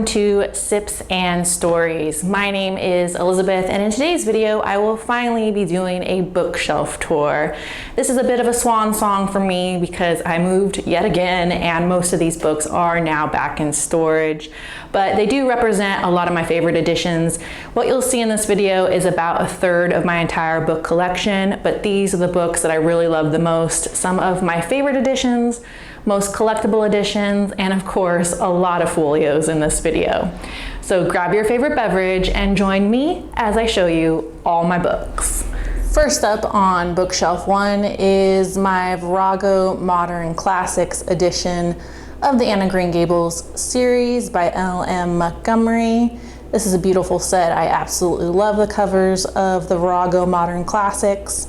welcome to Sipz and Storiez. My name is Elizabeth, and in today's video I will finally be doing a bookshelf tour. This is a bit of a swan song for me because I moved yet again and most of these books are now back in storage, but they do represent a lot of my favorite editions. What you'll see in this video is about a third of my entire book collection, but these are the books that I really love the most. Some of my favorite editions, most collectible editions, and of course, a lot of folios in this video. So grab your favorite beverage and join me as I show you all my books. First up on bookshelf one is my Virago Modern Classics edition of the Anne of Green Gables series by L.M. Montgomery. This is a beautiful set. I absolutely love the covers of the Virago Modern Classics.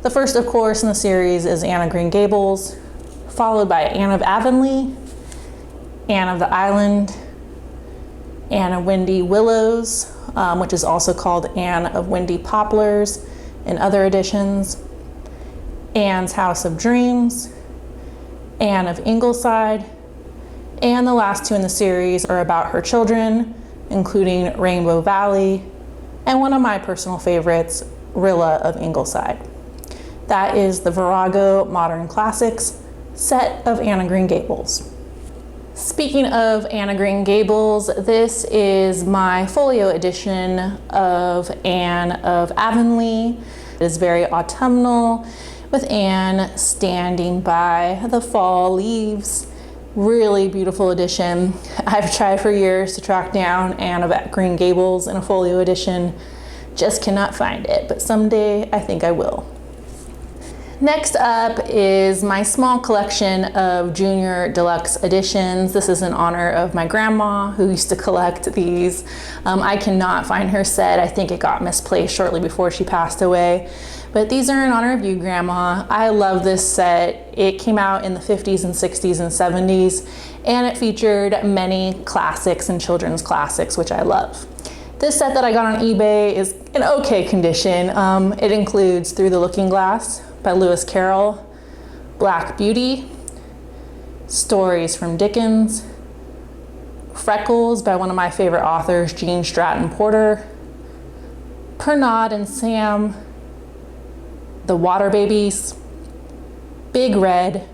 The first, of course, in the series is Anne of Green Gables, followed by Anne of Avonlea, Anne of the Island, Anne of Windy Willows, which is also called Anne of Windy Poplars in other editions, Anne's House of Dreams, Anne of Ingleside, and the last two in the series are about her children, including Rainbow Valley, and one of my personal favorites, Rilla of Ingleside. That is the Virago Modern Classics set of Anne of Green Gables. Speaking of Anne of Green Gables, this is my folio edition of Anne of Avonlea. It is very autumnal, with Anne standing by the fall leaves. Really beautiful edition. I've tried for years to track down Anne of Green Gables in a folio edition, just cannot find it, but someday I think I will. Next up is my small collection of junior deluxe editions. This is in honor of my grandma who used to collect these. I cannot find her set. I think it got misplaced shortly before she passed away. But these are in honor of you, Grandma. I love this set. It came out in the 50s and 60s and 70s, and it featured many classics and children's classics, which I love. This set that I got on eBay is in okay condition. It includes Through the Looking Glass by Lewis Carroll, Black Beauty, Stories from Dickens, Freckles by one of my favorite authors, Gene Stratton Porter, Pernod and Sam, The Water Babies, Big Red,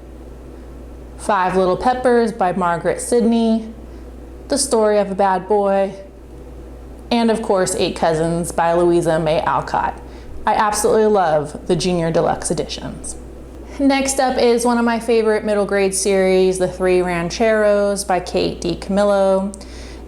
Five Little Peppers by Margaret Sidney, The Story of a Bad Boy, and of course, Eight Cousins by Louisa May Alcott. I absolutely love the junior deluxe editions. Next up is one of my favorite middle grade series, The Three Rancheros by Kate DiCamillo.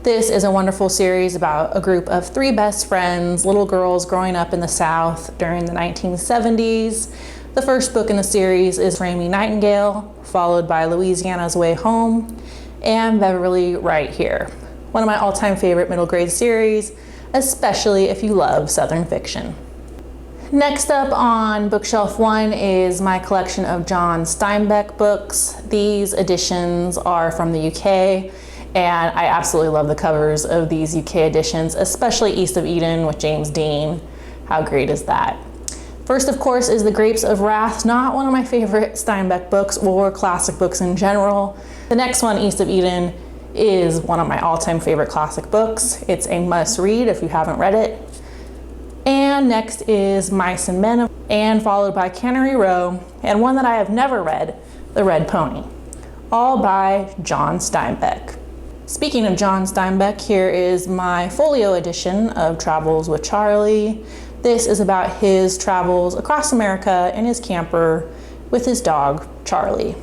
This is a wonderful series about a group of three best friends, little girls growing up in the South during the 1970s. The first book in the series is Ramie Nightingale, followed by Louisiana's Way Home and Beverly Right Here. One of my all-time favorite middle grade series, especially if you love Southern fiction. Next up on bookshelf one is my collection of John Steinbeck books. These editions are from the UK, and I absolutely love the covers of these UK editions, especially East of Eden with James Dean. How great is that? First, of course, is The Grapes of Wrath, not one of my favorite Steinbeck books or classic books in general. The next one, East of Eden, is one of my all-time favorite classic books. It's a must-read if you haven't read it. And next is Mice and Men, and followed by Cannery Row, and one that I have never read, The Red Pony, all by John Steinbeck. Speaking of John Steinbeck, here is my folio edition of Travels with Charlie. This is about his travels across America in his camper with his dog, Charlie.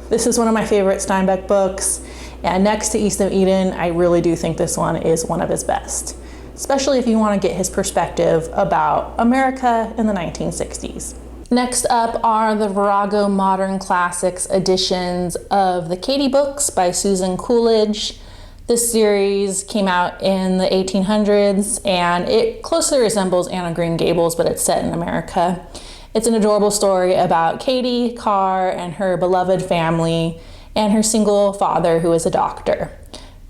This is one of my favorite Steinbeck books, and next to East of Eden, I really do think this one is one of his best, especially if you want to get his perspective about America in the 1960s. Next up are the Virago Modern Classics editions of the Katie books by Susan Coolidge. This series came out in the 1800s, and it closely resembles Anne of Green Gables, but it's set in America. It's an adorable story about Katie Carr and her beloved family and her single father who is a doctor.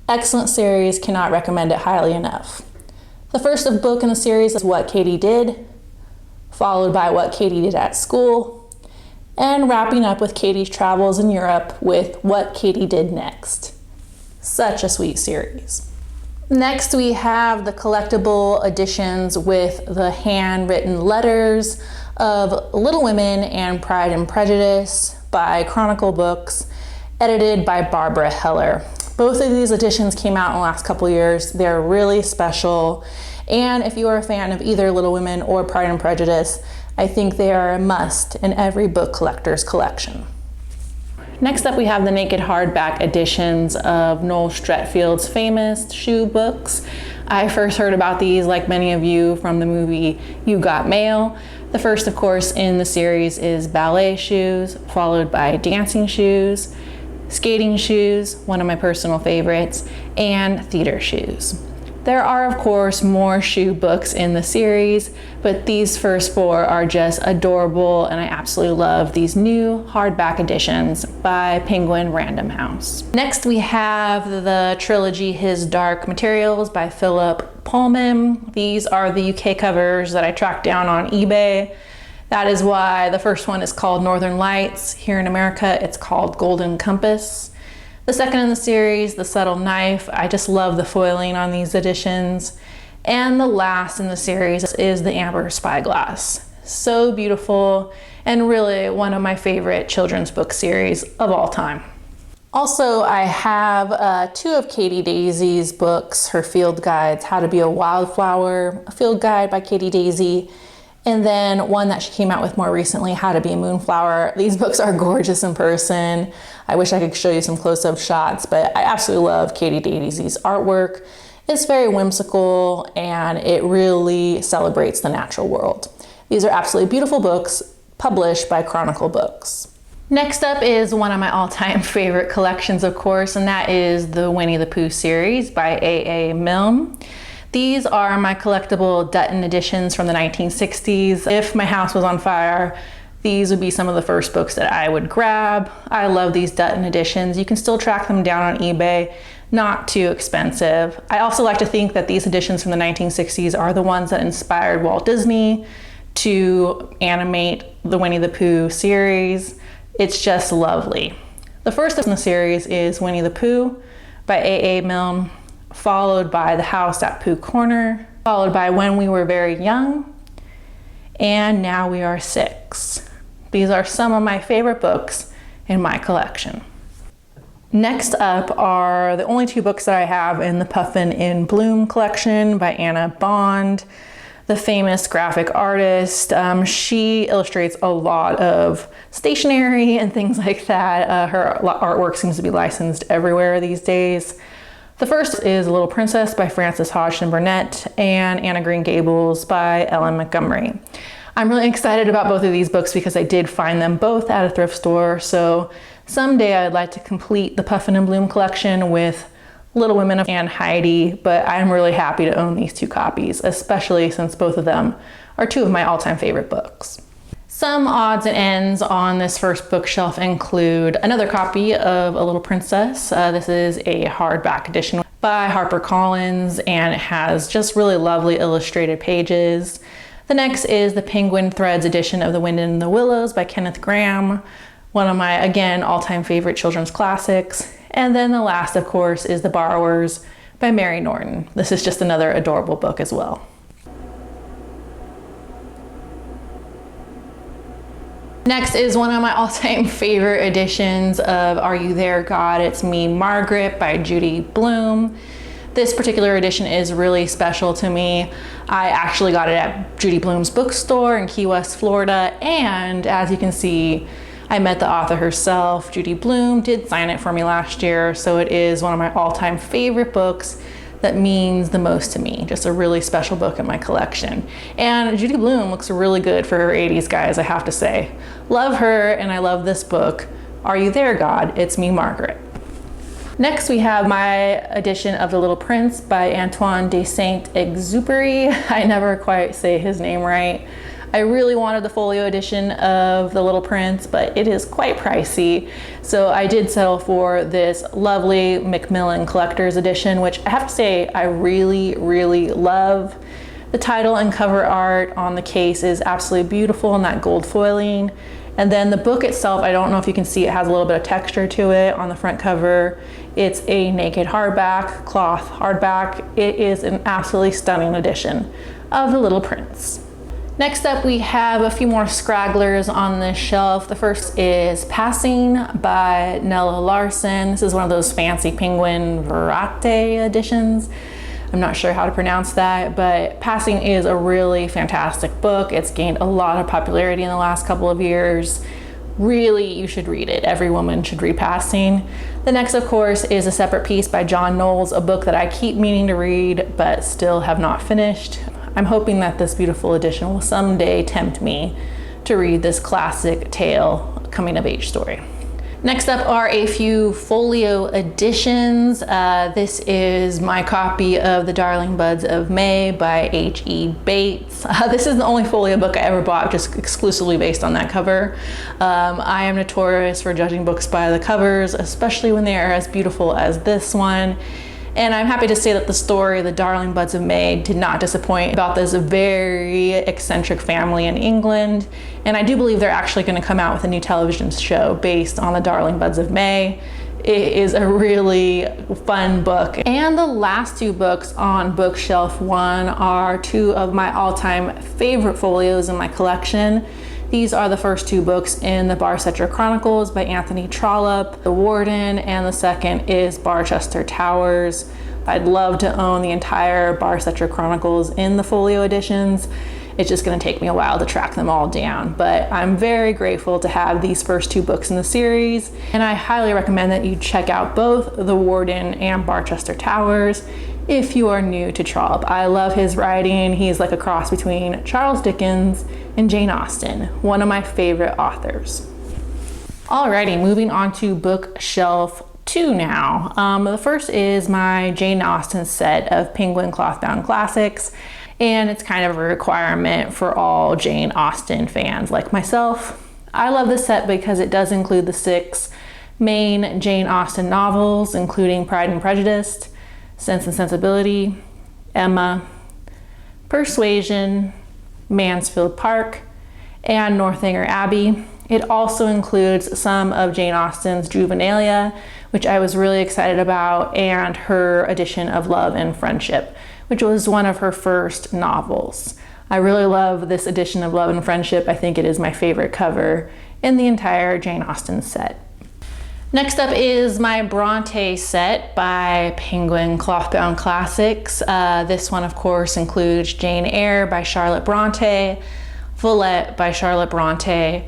Excellent series, cannot recommend it highly enough. The first book in the series is What Katie Did, followed by What Katie Did at School, and wrapping up with Katie's travels in Europe with What Katie Did Next. Such a sweet series. Next, we have the collectible editions with the handwritten letters of Little Women and Pride and Prejudice by Chronicle Books, edited by Barbara Heller. Both of these editions came out in the last couple years. They're really special. And if you are a fan of either Little Women or Pride and Prejudice, I think they are a must in every book collector's collection. Next up, we have the naked hardback editions of Noel Streatfeild's famous shoe books. I first heard about these, like many of you, from the movie You Got Mail. The first, of course, in the series is ballet shoes, followed by dancing shoes, skating shoes, one of my personal favorites, and theater shoes. There are, of course, more shoe books in the series, but these first four are just adorable, and I absolutely love these new hardback editions by Penguin Random House. Next, we have the trilogy His Dark Materials by Philip Pullman. These are the UK covers that I tracked down on eBay. That is why the first one is called Northern Lights. Here in America, it's called Golden Compass. The second in the series, The Subtle Knife, I just love the foiling on these editions. And the last in the series is The Amber Spyglass. So beautiful, and really one of my favorite children's book series of all time. Also, I have two of Katie Daisy's books, her field guides, How to Be a Wildflower, a field guide by Katie Daisy, and then one that she came out with more recently, How to Be a Moonflower. These books are gorgeous in person. I wish I could show you some close-up shots, but I absolutely love Katie Daisy's artwork. It's very whimsical, and it really celebrates the natural world. These are absolutely beautiful books published by Chronicle Books. Next up is one of my all-time favorite collections, of course, and that is the Winnie the Pooh series by A.A. Milne. These are my collectible Dutton editions from the 1960s. If my house was on fire, these would be some of the first books that I would grab. I love these Dutton editions. You can still track them down on eBay, not too expensive. I also like to think that these editions from the 1960s are the ones that inspired Walt Disney to animate the Winnie the Pooh series. It's just lovely. The first in the series is Winnie the Pooh by A.A. Milne, followed by The House at Pooh Corner, followed by When We Were Very Young, and Now We Are Six. These are some of my favorite books in my collection. Next up are the only two books that I have in the Puffin in Bloom collection by Anna Bond, the famous graphic artist. She illustrates a lot of stationery and things like that. Her artwork seems to be licensed everywhere these days. The first is Little Princess by Frances Hodgson Burnett and Anne of Green Gables by Ellen Montgomery. I'm really excited about both of these books because I did find them both at a thrift store, so someday I'd like to complete the Puffin and Bloom collection with Little Women and Heidi, but I'm really happy to own these two copies, especially since both of them are two of my all-time favorite books. Some odds and ends on this first bookshelf include another copy of A Little Princess. This is a hardback edition by HarperCollins, and it has just really lovely illustrated pages. The next is the Penguin Threads edition of The Wind in the Willows by Kenneth Grahame, one of my, again, all-time favorite children's classics. And then the last, of course, is The Borrowers by Mary Norton. This is just another adorable book as well. Next is one of my all-time favorite editions of Are You There, God? It's Me, Margaret by Judy Blume. This particular edition is really special to me. I actually got it at Judy Blume's bookstore in Key West, Florida, and as you can see, I met the author herself. Judy Blume did sign it for me last year, so it is one of my all-time favorite books that means the most to me. Just a really special book in my collection. And Judy Blume looks really good for her 80s, guys, I have to say. Love her, and I love this book. Are You There, God? It's Me, Margaret. Next, we have my edition of The Little Prince by Antoine de Saint-Exupéry. I never quite say his name right. I really wanted the folio edition of The Little Prince, but it is quite pricey. So I did settle for this lovely Macmillan Collector's Edition, which I have to say I really, really love. The title and cover art on the case is absolutely beautiful in that gold foiling. And then the book itself, I don't know if you can see, it has a little bit of texture to it on the front cover. It's a naked hardback, cloth hardback. It is an absolutely stunning edition of The Little Prince. Next up, we have a few more scragglers on this shelf. The first is Passing by Nella Larson. This is one of those fancy Penguin Verite editions. I'm not sure how to pronounce that, but Passing is a really fantastic book. It's gained a lot of popularity in the last couple of years. Really, you should read it. Every woman should read Passing. The next, of course, is A Separate Piece by John Knowles, a book that I keep meaning to read, but still have not finished. I'm hoping that this beautiful edition will someday tempt me to read this classic tale coming of age story. Next up are a few folio editions. This is my copy of The Darling Buds of May by H.E. Bates. This is the only folio book I ever bought just exclusively based on that cover. I am notorious for judging books by the covers, especially when they are as beautiful as this one. And I'm happy to say that the story, The Darling Buds of May, did not disappoint about this very eccentric family in England. And I do believe they're actually going to come out with a new television show based on The Darling Buds of May. It is a really fun book. And the last two books on bookshelf one are two of my all-time favorite folios in my collection. These are the first two books in the Barchester Chronicles by Anthony Trollope, The Warden, and the second is Barchester Towers. I'd love to own the entire Barchester Chronicles in the folio editions. It's just going to take me a while to track them all down, but I'm very grateful to have these first two books in the series, and I highly recommend that you check out both The Warden and Barchester Towers if you are new to Trollope. I love his writing. He's like a cross between Charles Dickens and Jane Austen, one of my favorite authors. Alrighty, moving on to bookshelf 2 now. The first is my Jane Austen set of Penguin cloth-bound classics, and it's kind of a requirement for all Jane Austen fans like myself. I love this set because it does include the 6 main Jane Austen novels, including Pride and Prejudice, Sense and Sensibility, Emma, Persuasion, Mansfield Park, and Northanger Abbey. It also includes some of Jane Austen's juvenilia, which I was really excited about, and her edition of Love and Friendship, which was one of her first novels. I really love this edition of Love and Friendship. I think it is my favorite cover in the entire Jane Austen set. Next up is my Bronte set by Penguin Clothbound Classics. This one, of course, includes Jane Eyre by Charlotte Bronte, Villette by Charlotte Bronte,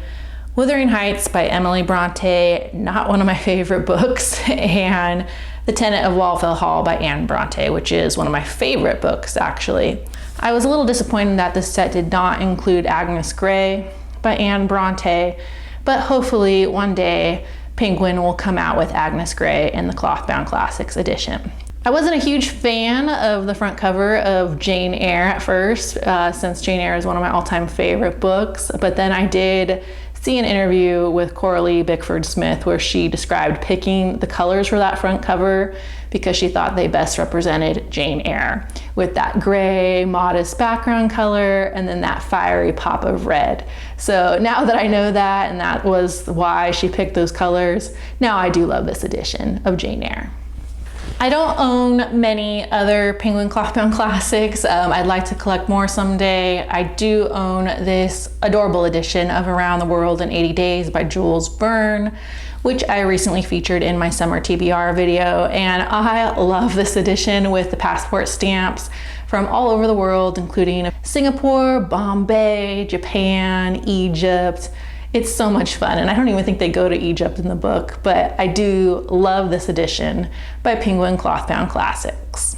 Wuthering Heights by Emily Bronte, not one of my favorite books, and The Tenant of Wallfell Hall by Anne Bronte, which is one of my favorite books, actually. I was a little disappointed that this set did not include Agnes Grey by Anne Bronte, but hopefully one day Penguin will come out with Agnes Grey in the Clothbound Classics edition. I wasn't a huge fan of the front cover of Jane Eyre at first, since Jane Eyre is one of my all-time favorite books, but then I did see an interview with Coralie Bickford-Smith where she described picking the colors for that front cover because she thought they best represented Jane Eyre, with that gray, modest background color and then that fiery pop of red. So now that I know that, and that was why she picked those colors, now I do love this edition of Jane Eyre. I don't own many other Penguin Clothbound Classics. I'd like to collect more someday. I do own this adorable edition of Around the World in 80 Days by Jules Verne, which I recently featured in my summer TBR video, and I love this edition with the passport stamps from all over the world, including Singapore, Bombay, Japan, Egypt. It's so much fun, and I don't even think they go to Egypt in the book, but I do love this edition by Penguin Clothbound Classics.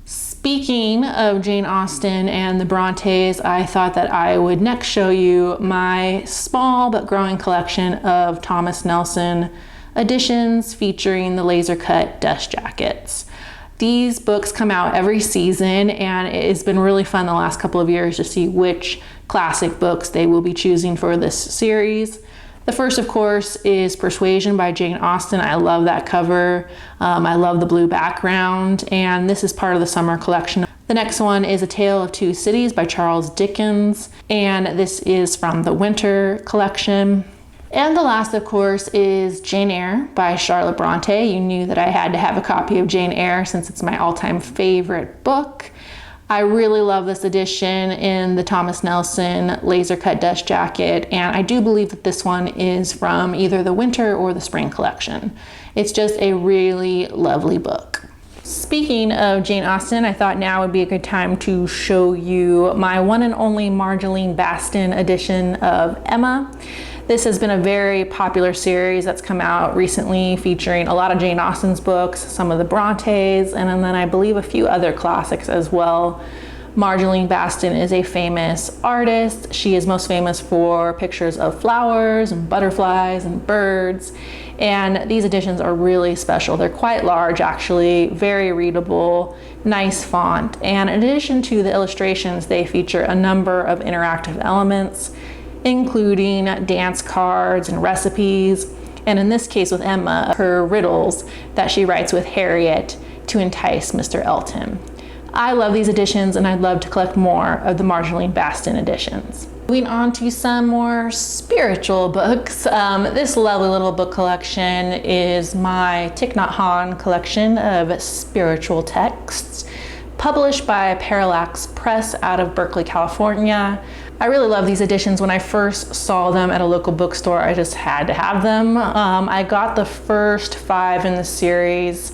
Speaking of Jane Austen and the Brontes, I thought that I would next show you my small but growing collection of Thomas Nelson editions featuring the laser cut dust jackets. These books come out every season, and it has been really fun the last couple of years to see which classic books they will be choosing for this series. The first, of course, is Persuasion by Jane Austen. I love that cover. I love the blue background, and this is part of the summer collection. The next one is A Tale of Two Cities by Charles Dickens, and this is from the Winter collection. And the last, of course, is Jane Eyre by Charlotte Bronte. You knew that I had to have a copy of Jane Eyre since it's my all-time favorite book. I really love this edition in the Thomas Nelson laser cut dust jacket, and I do believe that this one is from either the winter or the spring collection. It's just a really lovely book. Speaking of Jane Austen, I thought now would be a good time to show you my one and only Marjolaine Baston edition of Emma. This has been a very popular series that's come out recently, featuring a lot of Jane Austen's books, some of the Brontes, and then I believe a few other classics as well. Marjolaine Baston is a famous artist. She is most famous for pictures of flowers and butterflies and birds, and these editions are really special. They're quite large, actually, very readable, nice font, and in addition to the illustrations, they feature a number of interactive elements, including dance cards and recipes, and in this case with Emma, her riddles that she writes with Harriet to entice Mr. Elton. I love these editions, and I'd love to collect more of the Marjolaine Baston editions. Moving on to some more spiritual books. This lovely little book collection is my Thich Nhat Hanh collection of spiritual texts, published by Parallax Press out of Berkeley, California. I really love these editions. When I first saw them at a local bookstore, I just had to have them. I got the first 5 in the series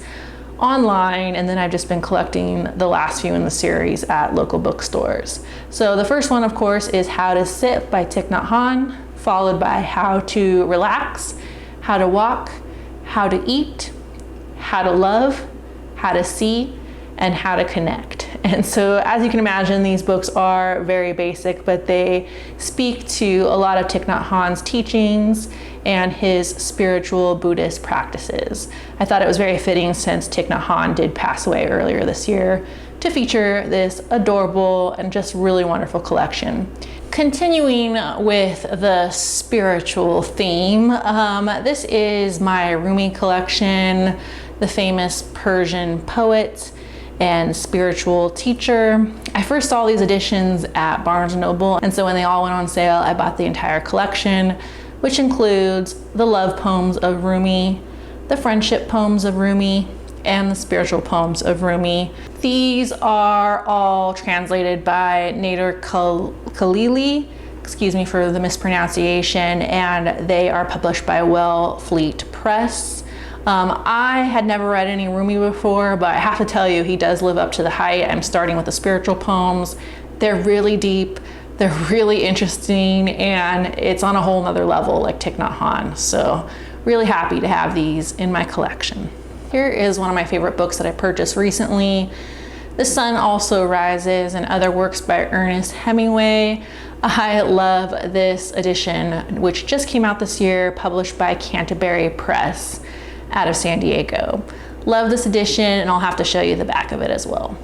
online, and then I've just been collecting the last few in the series at local bookstores. So the first one, of course, is How to Sit by Thich Nhat Hanh, followed by How to Relax, How to Walk, How to Eat, How to Love, How to See, and How to Connect. And so, as you can imagine, these books are very basic, but they speak to a lot of Thich Nhat Hanh's teachings and his spiritual Buddhist practices. I thought it was very fitting, since Thich Nhat Hanh did pass away earlier this year, to feature this adorable and just really wonderful collection. Continuing with the spiritual theme, this is my Rumi collection, the famous Persian poet and spiritual teacher. I first saw these editions at Barnes & Noble, and so when they all went on sale, I bought the entire collection, which includes the love poems of Rumi, the friendship poems of Rumi, and the spiritual poems of Rumi. These are all translated by Nader Khalili, excuse me for the mispronunciation, and they are published by Wellfleet Press. I had never read any Rumi before, but I have to tell you, he does live up to the hype. I'm starting with the spiritual poems. They're really deep, they're really interesting, and it's on a whole nother level, like Thich Nhat Hanh. So really happy to have these in my collection. Here is one of my favorite books that I purchased recently, The Sun Also Rises and Other Works by Ernest Hemingway. I love this edition, which just came out this year, published by Canterbury Press out of San Diego. Love this edition, and I'll have to show you the back of it as well.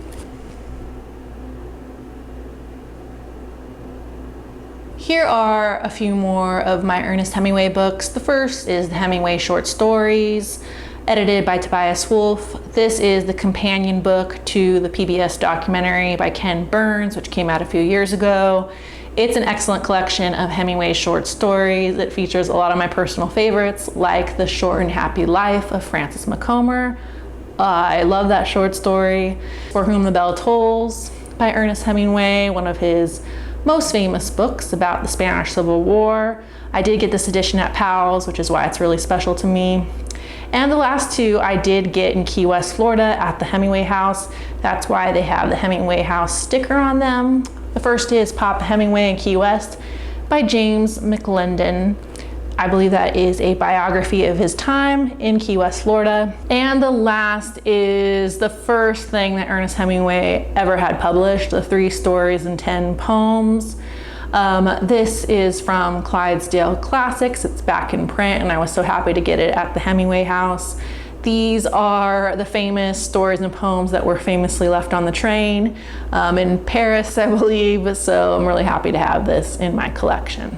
Here are a few more of my Ernest Hemingway books. The first is the Hemingway Short Stories, edited by Tobias Wolff. This is the companion book to the PBS documentary by Ken Burns, which came out a few years ago. It's an excellent collection of Hemingway's short stories. It features a lot of my personal favorites, like The Short and Happy Life of Francis Macomber. I love that short story. For Whom the Bell Tolls by Ernest Hemingway, one of his most famous books about the Spanish Civil War. I did get this edition at Powell's, which is why it's really special to me. And the last two I did get in Key West, Florida at the Hemingway House. That's why they have the Hemingway House sticker on them. The first is Papa Hemingway in Key West by James McLendon. I believe that is a biography of his time in Key West, Florida. And the last is the first thing that Ernest Hemingway ever had published, the 3 Stories and 10 Poems. This is from Clydesdale Classics. It's back in print, and I was so happy to get it at the Hemingway House. These are the famous stories and poems that were famously left on the train in Paris, I believe, so I'm really happy to have this in my collection.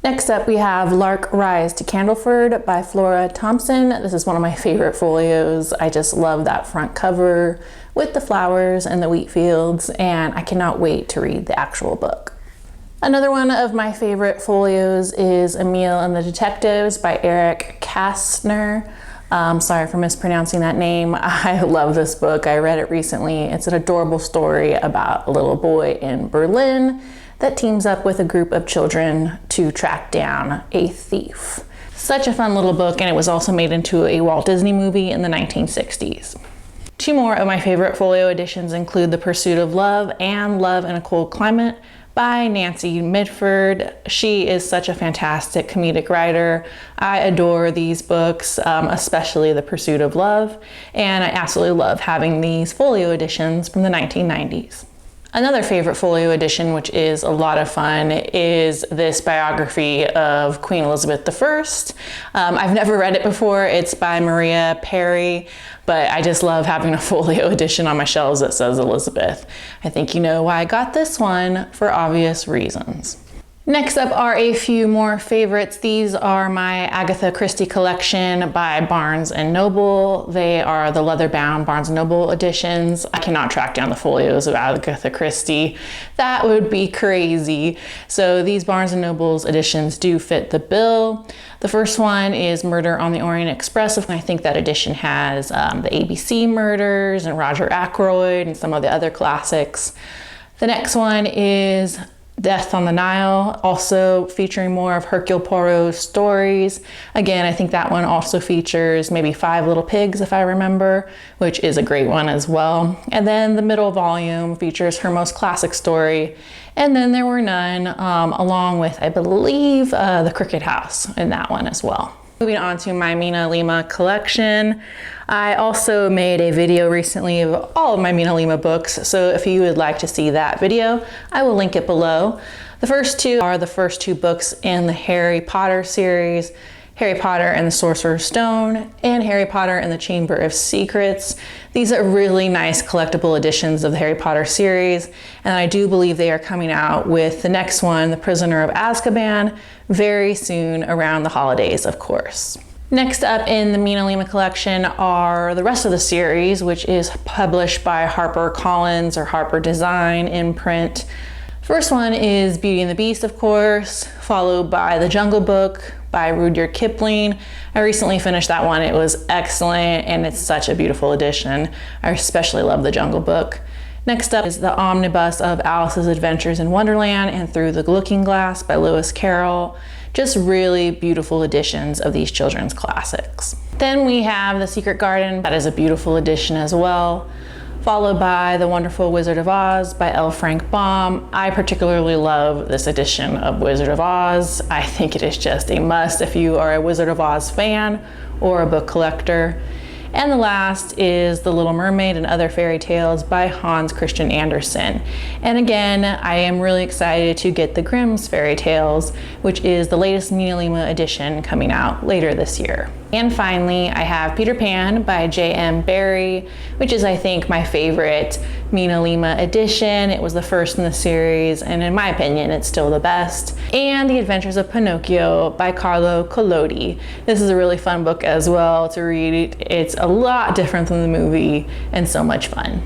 Next up, we have Lark Rise to Candleford by Flora Thompson. This is one of my favorite folios. I just love that front cover with the flowers and the wheat fields, and I cannot wait to read the actual book. Another one of my favorite folios is Emil and the Detectives by Eric Kastner. Sorry for mispronouncing that name. I love this book. I read it recently. It's an adorable story about a little boy in Berlin that teams up with a group of children to track down a thief. Such a fun little book, and it was also made into a Walt Disney movie in the 1960s. Two more of my favorite folio editions include The Pursuit of Love and Love in a Cold Climate by Nancy Mitford. She is such a fantastic comedic writer. I adore these books, especially The Pursuit of Love, and I absolutely love having these folio editions from the 1990s. Another favorite folio edition, which is a lot of fun, is this biography of Queen Elizabeth I. I've never read it before. It's by Maria Perry, but I just love having a folio edition on my shelves that says Elizabeth. I think you know why I got this one, for obvious reasons. Next up are a few more favorites. These are my Agatha Christie collection by Barnes & Noble. They are the leather-bound Barnes & Noble editions. I cannot track down the folios of Agatha Christie. That would be crazy. So these Barnes & Noble's editions do fit the bill. The first one is Murder on the Orient Express. I think that edition has the ABC murders and Roger Ackroyd and some of the other classics. The next one is Death on the Nile, also featuring more of Hercule Poirot's stories. Again, I think that one also features maybe 5 Little Pigs, if I remember, which is a great one as well. And then the middle volume features her most classic story, And Then There Were None, along with, I believe, The Cricket House in that one as well. Moving on to my Mina Lima collection. I also made a video recently of all of my Mina Lima books, so if you would like to see that video, I will link it below. The first two are the first 2 books in the Harry Potter series, Harry Potter and the Sorcerer's Stone, and Harry Potter and the Chamber of Secrets. These are really nice collectible editions of the Harry Potter series, and I do believe they are coming out with the next one, The Prisoner of Azkaban, very soon, around the holidays, of course. Next up in the Mina Lima collection are the rest of the series, which is published by HarperCollins or Harper Design imprint. First one is Beauty and the Beast, of course, followed by The Jungle Book by Rudyard Kipling. I recently finished that one. It was excellent, and it's such a beautiful edition. I especially love The Jungle Book. Next up is the omnibus of Alice's Adventures in Wonderland and Through the Looking Glass by Lewis Carroll. Just really beautiful editions of these children's classics. Then we have The Secret Garden. That is a beautiful edition as well, followed by The Wonderful Wizard of Oz by L. Frank Baum. I particularly love this edition of Wizard of Oz. I think it is just a must if you are a Wizard of Oz fan or a book collector. And the last is The Little Mermaid and Other Fairy Tales by Hans Christian Andersen. And again, I am really excited to get the Grimm's Fairy Tales, which is the latest Mina Lima edition coming out later this year. And finally, I have Peter Pan by J.M. Barrie, which is, I think, my favorite Mina Lima edition. It was the first in the series, and in my opinion, it's still the best. And The Adventures of Pinocchio by Carlo Collodi. This is a really fun book as well to read. It's a lot different than the movie and so much fun.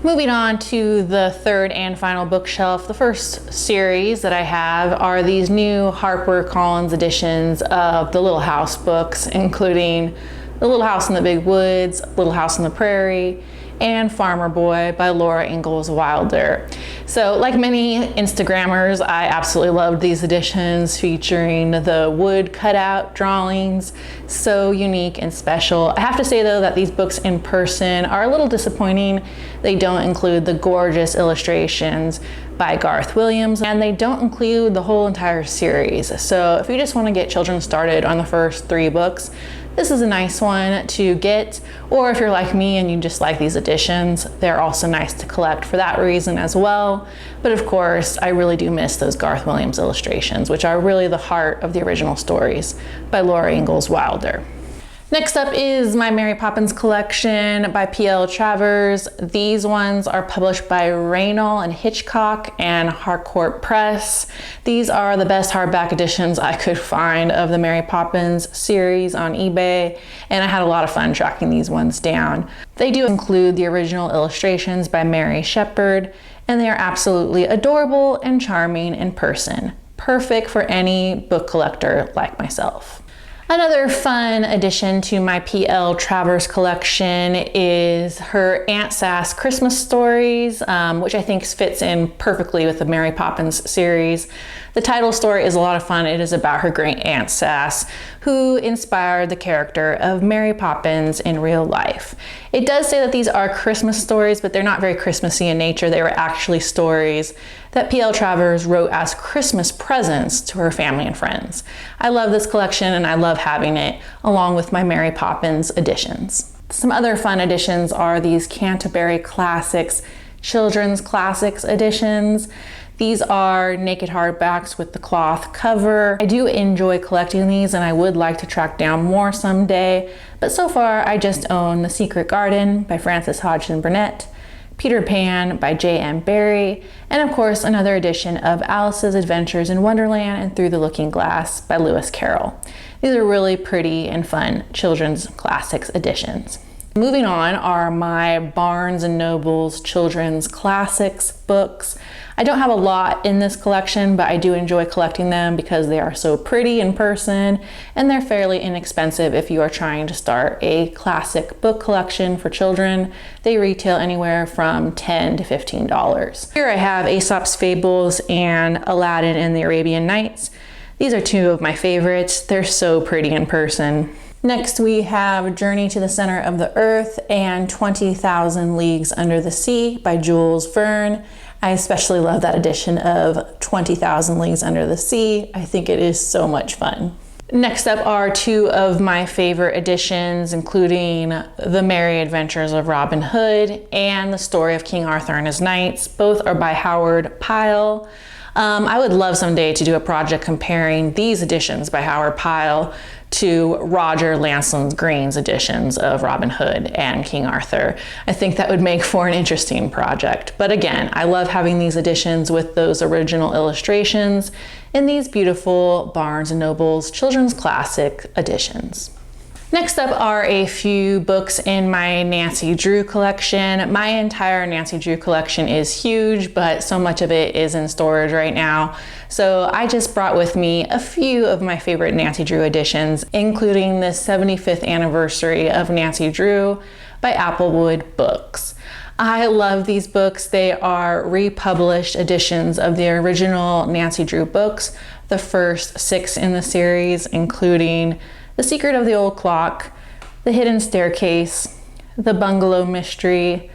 Moving on to the third and final bookshelf, the first series that I have are these new HarperCollins editions of the Little House books, including The Little House in the Big Woods, Little House on the Prairie, and Farmer Boy by Laura Ingalls Wilder. So like many Instagrammers, I absolutely loved these editions featuring the wood cutout drawings. So unique and special. I have to say though that these books in person are a little disappointing. They don't include the gorgeous illustrations by Garth Williams, and they don't include the whole entire series. So if you just want to get children started on the first 3 books, this is a nice one to get, or if you're like me and you just like these editions, they're also nice to collect for that reason as well. But of course, I really do miss those Garth Williams illustrations, which are really the heart of the original stories by Laura Ingalls Wilder. Next up is my Mary Poppins collection by P.L. Travers. These ones are published by Raynal and Hitchcock and Harcourt Press. These are the best hardback editions I could find of the Mary Poppins series on eBay, and I had a lot of fun tracking these ones down. They do include the original illustrations by Mary Shepard, and they are absolutely adorable and charming in person. Perfect for any book collector like myself. Another fun addition to my P.L. Travers collection is her Aunt Sass Christmas stories, which I think fits in perfectly with the Mary Poppins series. The title story is a lot of fun. It is about her great Aunt Sass, who inspired the character of Mary Poppins in real life. It does say that these are Christmas stories, but they're not very Christmassy in nature. They were actually stories that P.L. Travers wrote as Christmas presents to her family and friends. I love this collection and I love having it along with my Mary Poppins editions. Some other fun editions are these Canterbury Classics Children's Classics editions. These are naked hardbacks with the cloth cover. I do enjoy collecting these and I would like to track down more someday, but so far I just own The Secret Garden by Frances Hodgson Burnett, Peter Pan by J.r.r, and of course another edition of Alice's Adventures in Wonderland and Through the Looking Glass by Lewis Carroll. These are really pretty and fun children's classics editions. Moving on are my Barnes & Noble's Children's Classics books. I don't have a lot in this collection, but I do enjoy collecting them because they are so pretty in person and they're fairly inexpensive if you are trying to start a classic book collection for children. They retail anywhere from $10 to $15. Here I have Aesop's Fables and Aladdin and the Arabian Nights. These are two of my favorites. They're so pretty in person. Next we have Journey to the Center of the Earth and 20,000 Leagues Under the Sea by Jules Verne. I especially love that edition of 20,000 Leagues Under the Sea. I think it is so much fun. Next up are two of my favorite editions, including The Merry Adventures of Robin Hood and The Story of King Arthur and His Knights. Both are by Howard Pyle. I would love someday to do a project comparing these editions by Howard Pyle to Roger Lancelyn Green's editions of Robin Hood and King Arthur. I think that would make for an interesting project. But again, I love having these editions with those original illustrations in these beautiful Barnes & Noble's Children's Classic editions. Next up are a few books in my Nancy Drew collection. My entire Nancy Drew collection is huge, but so much of it is in storage right now. So I just brought with me a few of my favorite Nancy Drew editions, including the 75th anniversary of Nancy Drew by Applewood Books. I love these books. They are republished editions of the original Nancy Drew books, the first 6 in the series, including The Secret of the Old Clock, The Hidden Staircase, The Bungalow Mystery,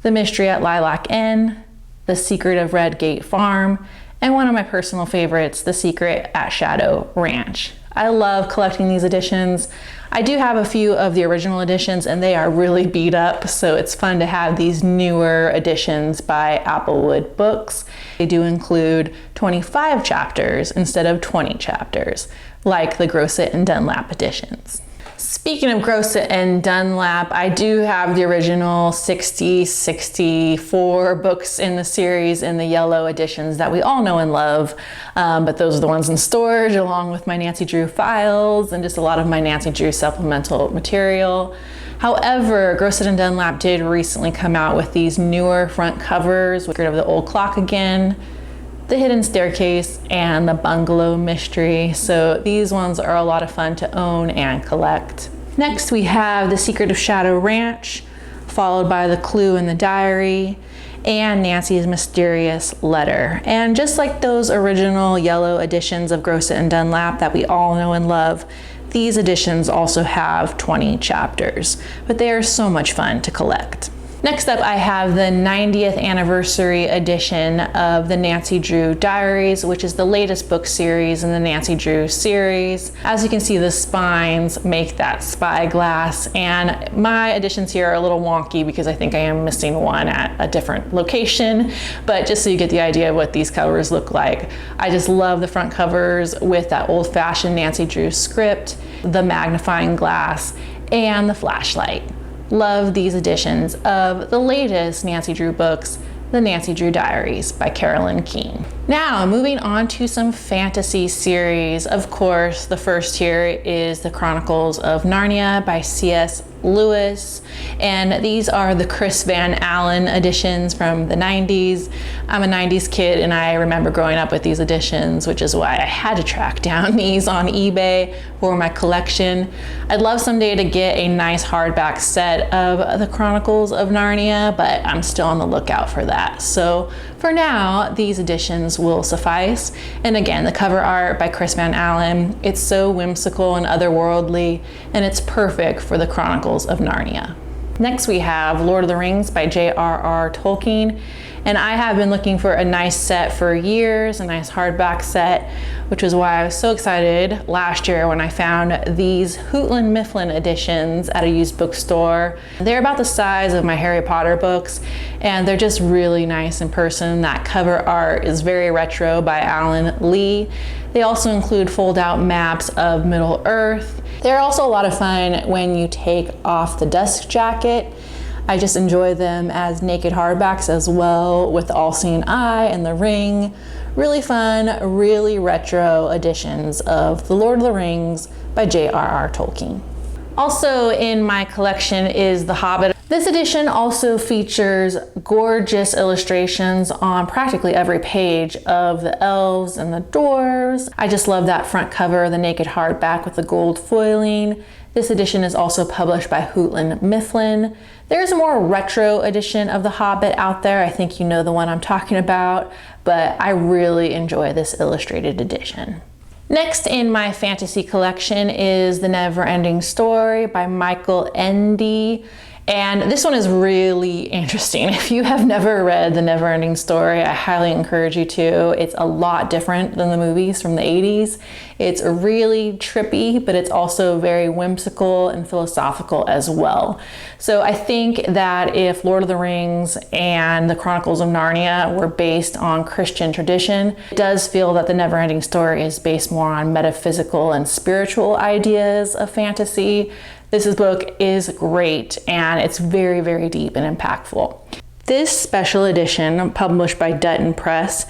The Mystery at Lilac Inn, The Secret of Red Gate Farm, and one of my personal favorites, The Secret at Shadow Ranch. I love collecting these editions. I do have a few of the original editions and they are really beat up, so it's fun to have these newer editions by Applewood Books. They do include 25 chapters instead of 20 chapters, like the Grosset and Dunlap editions. Speaking of Grosset and Dunlap, I do have the original 64 books in the series in the yellow editions that we all know and love, but those are the ones in storage along with my Nancy Drew files and just a lot of my Nancy Drew supplemental material. However, Grosset and Dunlap did recently come out with these newer front covers, Secret of the Old Clock again, The Hidden Staircase, and The Bungalow Mystery. So these ones are a lot of fun to own and collect. Next we have The Secret of Shadow Ranch, followed by The Clue in the Diary, and Nancy's Mysterious Letter. And just like those original yellow editions of Grosset and Dunlap that we all know and love, these editions also have 20 chapters, but they are so much fun to collect. Next up, I have the 90th anniversary edition of the Nancy Drew Diaries, which is the latest book series in the Nancy Drew series. As you can see, the spines make that spyglass, and my editions here are a little wonky because I think I am missing one at a different location, but just so you get the idea of what these covers look like. I just love the front covers with that old-fashioned Nancy Drew script. the magnifying glass, and the flashlight. Love these editions of the latest Nancy Drew books, The Nancy Drew Diaries by Carolyn Keene. Now, moving on to some fantasy series. Of course, the first here is The Chronicles of Narnia by C.S. Lewis, and these are the Chris Van Allen editions from the 90s. I'm a 90s kid and I remember growing up with these editions, which is why I had to track down these on eBay for my collection. I'd love someday to get a nice hardback set of the Chronicles of Narnia, but I'm still on the lookout for that. So for now, these editions will suffice. And again, the cover art by Chris Van Allen, it's so whimsical and otherworldly, and it's perfect for the Chronicles of Narnia. Next we have Lord of the Rings by j.r.r. Tolkien, and I have been looking for a nice set for years, a nice hardback set, which is why I was so excited last year when I found these Hootland Mifflin editions at a used bookstore. They're about the size of my Harry Potter books, and they're just really nice in person. That cover art is very retro by Alan Lee. They also include fold-out maps of Middle-earth. They're also a lot of fun when you take off the dust jacket. I just enjoy them as naked hardbacks as well, with the all-seeing eye and the ring. Really fun, really retro editions of The Lord of the Rings by j.r.r. Tolkien. Also in my collection is The Hobbit. This edition also features gorgeous illustrations on practically every page of the elves and the dwarves. I just love that front cover, the naked hardback with the gold foiling. This edition is also published by Hootland Mifflin. There's a more retro edition of The Hobbit out there. I think you know the one I'm talking about, but I really enjoy this illustrated edition. Next in my fantasy collection is The Never-Ending Story by Michael Ende. And this one is really interesting. If you have never read The Never-Ending Story, I highly encourage you to. It's a lot different than the movies from the 80s. It's really trippy, but it's also very whimsical and philosophical as well. So I think that if Lord of the Rings and the Chronicles of Narnia were based on Christian tradition, it does feel that The Never-Ending Story is based more on metaphysical and spiritual ideas of fantasy. This book is great, and it's very, very deep and impactful. This special edition, published by Dutton Press,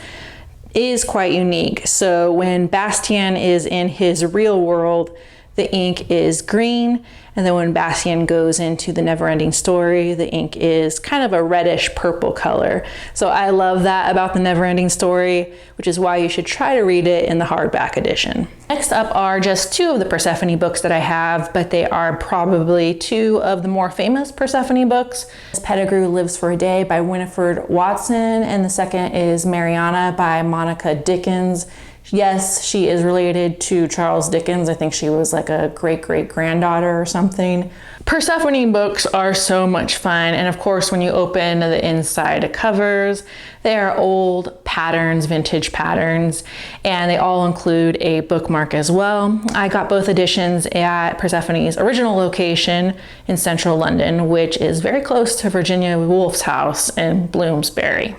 is quite unique. So when Bastian is in his real world, the ink is green, and then when Bastian goes into The Never-Ending Story, the ink is kind of a reddish purple color. So I love that about The Never-Ending Story, which is why you should try to read it in the hardback edition. Next up are just two of the Persephone books that I have, but they are probably two of the more famous Persephone books. Pettigrew Lives for a Day by Winifred Watson, and the second is Mariana by Monica Dickens. Yes, she is related to Charles Dickens. I think she was like a great-great-granddaughter or something. Persephone books are so much fun, and of course when you open the inside covers, they are old patterns, vintage patterns, and they all include a bookmark as well. I got both editions at Persephone's original location in central London, which is very close to Virginia Woolf's house in Bloomsbury.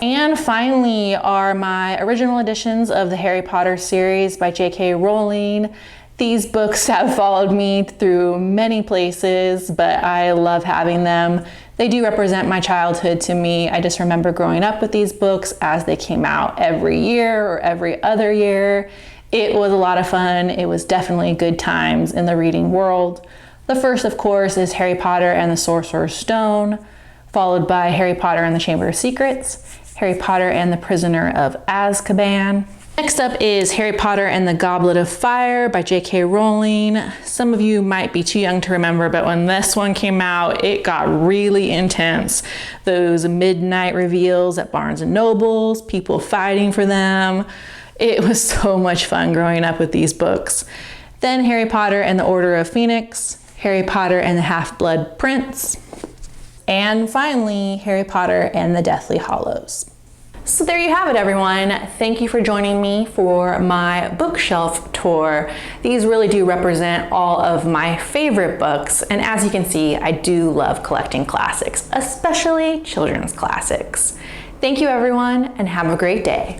And finally are my original editions of the Harry Potter series by J.K. Rowling. These books have followed me through many places, but I love having them. They do represent my childhood to me. I just remember growing up with these books as they came out every year or every other year. It was a lot of fun. It was definitely good times in the reading world. The first, of course, is Harry Potter and the Sorcerer's Stone, followed by Harry Potter and the Chamber of Secrets, Harry Potter and the Prisoner of Azkaban. Next up is Harry Potter and the Goblet of Fire by J.K. Rowling. Some of you might be too young to remember, but when this one came out, it got really intense. Those midnight reveals at Barnes & Noble's, people fighting for them. It was so much fun growing up with these books. Then Harry Potter and the Order of Phoenix, Harry Potter and the Half-Blood Prince, and finally, Harry Potter and the Deathly Hallows. So there you have it, everyone. Thank you for joining me for my bookshelf tour. These really do represent all of my favorite books, and as you can see, I do love collecting classics, especially children's classics. Thank you, everyone, and have a great day.